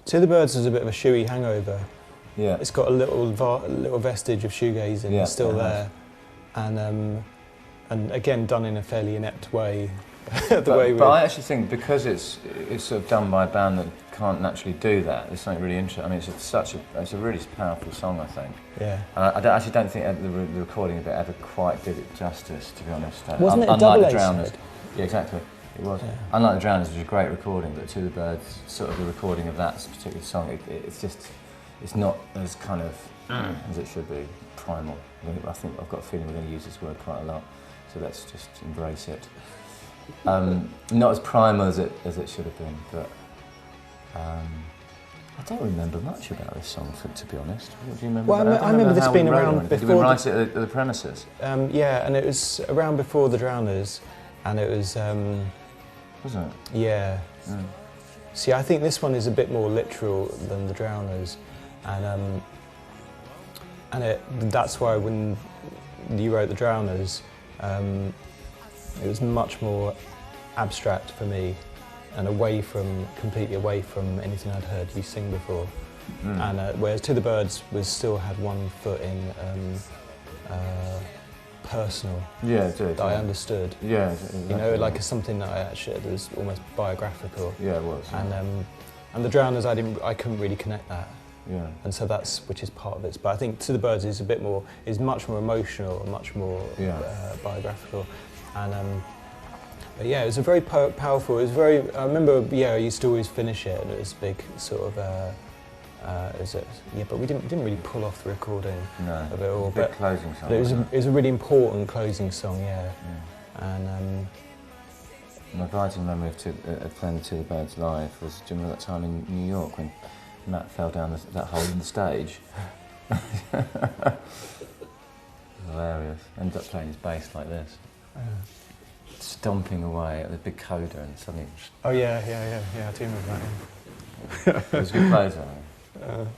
To the Birds is a bit of a shoey hangover. Yeah. It's got a little vestige of shoegazing still there, and again done in a fairly inept way. But I actually think because it's sort of done by a band that can't naturally do that, there's something really interesting. I mean, it's a really powerful song, I think. Yeah. And I actually don't think the recording of it ever quite did it justice, to be honest. Wasn't it a unlike double the Drowners. A-side? Yeah, exactly. It was. Yeah. Unlike the Drowners, which was a great recording, but To the Birds, sort of the recording of that particular song, it's not as kind of as it should be, primal. I think I've got a feeling we're going to use this word quite a lot, so let's just embrace it. Not as primal as it should have been, but I don't remember much about this song, to be honest. What do you remember? Well, I remember this being around before. Did we write it at the premises? Yeah, and it was around before the Drowners, and it was. Wasn't it? Yeah. Mm. See, I think this one is a bit more literal than the Drowners, and that's why when you wrote the Drowners, it was much more abstract for me, and completely away from anything I'd heard you sing before. Mm. And whereas To the Birds still had one foot in personal. Yeah, it did. That I understood. Yeah, exactly. You know, like something that I actually that was almost biographical. Yeah, it was. And the Drowners, I couldn't really connect that. Yeah. And so which is part of it. But I think To the Birds is much more emotional, and much more biographical. And but yeah, it was a very powerful. It was very. I remember. Yeah, I used to always finish it, and it was big sort of. But we didn't really pull off the recording of it all. A big closing song. It was a really important closing song. Yeah. And. My abiding memory of playing To the Birds live was during that time in New York when Matt fell down that hole in the stage. Hilarious. Ended up playing his bass like this. Stomping away at the big coda and suddenly... Oh yeah, I do remember that. It was a good closer.